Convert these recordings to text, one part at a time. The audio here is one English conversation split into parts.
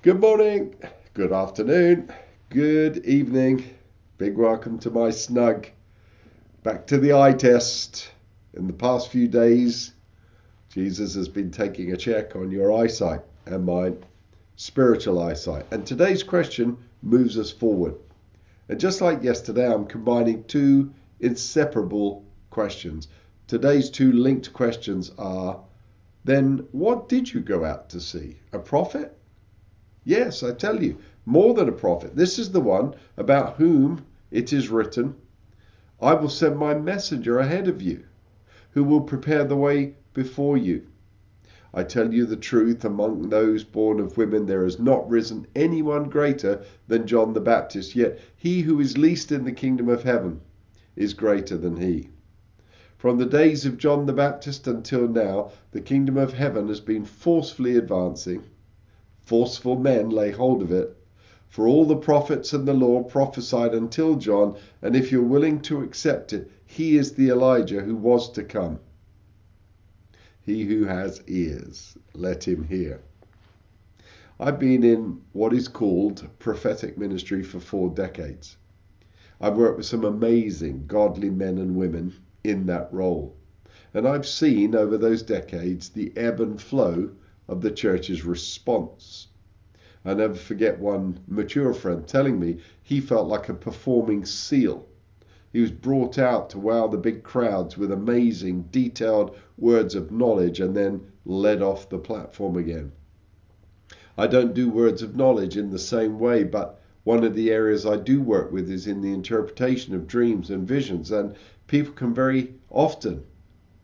Good morning, good afternoon, good evening. Big welcome to my snug. Back to the eye test. In the past few days, Jesus has been taking a check on your eyesight and mine, spiritual eyesight. And today's question moves us forward. And just like yesterday, I'm combining two inseparable questions. Today's two linked questions are, then what did you go out to see? A prophet? Yes, I tell you, more than a prophet. This is the one about whom it is written, I will send my messenger ahead of you, who will prepare the way before you. I tell you the truth, among those born of women there has not risen anyone greater than John the Baptist, yet he who is least in the kingdom of heaven is greater than he. From the days of John the Baptist until now, the kingdom of heaven has been forcefully advancing. Forceful men lay hold of it. For all the prophets and the law prophesied until John, and if you're willing to accept it, he is the Elijah who was to come. He who has ears, let him hear. I've been in what is called prophetic ministry for 4 decades. I've worked with some amazing godly men and women in that role. And I've seen over those decades the ebb and flow of the church's response. I never forget one mature friend telling me he felt like a performing seal. He was brought out to wow the big crowds with amazing, detailed words of knowledge and then led off the platform again. I don't do words of knowledge in the same way, but one of the areas I do work with is in the interpretation of dreams and visions, and people can very often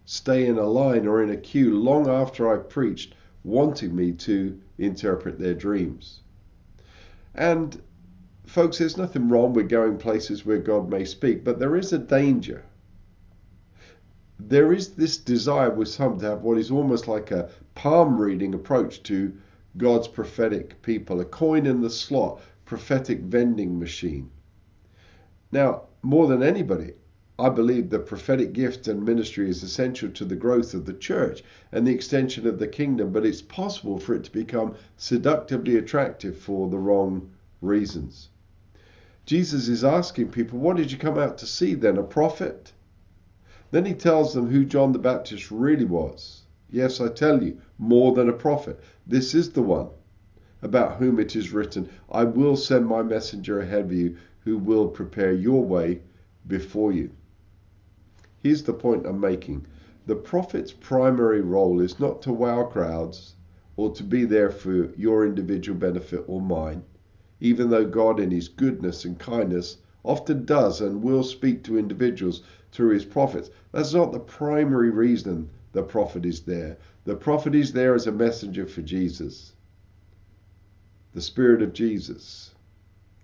stay in a line or in a queue long after I've preached, wanting me to interpret their dreams. And folks, there's nothing wrong with going places where God may speak, but there is a danger. There is this desire with some to have what is almost like a palm reading approach to God's prophetic people, a coin in the slot, prophetic vending machine. Now, more than anybody, I believe the prophetic gift and ministry is essential to the growth of the church and the extension of the kingdom, but it's possible for it to become seductively attractive for the wrong reasons. Jesus is asking people, what did you come out to see then? A prophet? Then he tells them who John the Baptist really was. Yes, I tell you, more than a prophet. This is the one about whom it is written, I will send my messenger ahead of you who will prepare your way before you. Here's the point I'm making. The prophet's primary role is not to wow crowds or to be there for your individual benefit or mine, even though God in his goodness and kindness often does and will speak to individuals through his prophets. That's not the primary reason the prophet is there. The prophet is there as a messenger for Jesus, the Spirit of Jesus,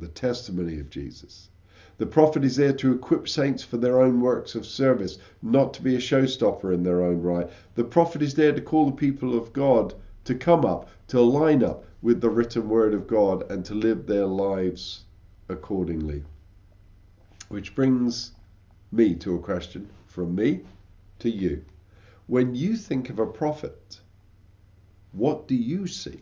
the testimony of Jesus. The prophet is there to equip saints for their own works of service, not to be a showstopper in their own right. The prophet is there to call the people of God to come up, to line up with the written word of God and to live their lives accordingly. Which brings me to a question from me to you. When you think of a prophet, what do you see?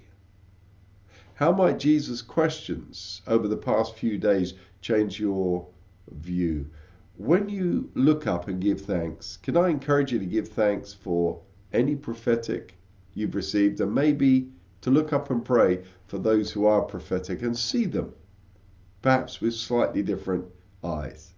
How might Jesus' questions over the past few days change your view? When you look up and give thanks, can I encourage you to give thanks for any prophetic you've received, and maybe to look up and pray for those who are prophetic and see them, perhaps with slightly different eyes.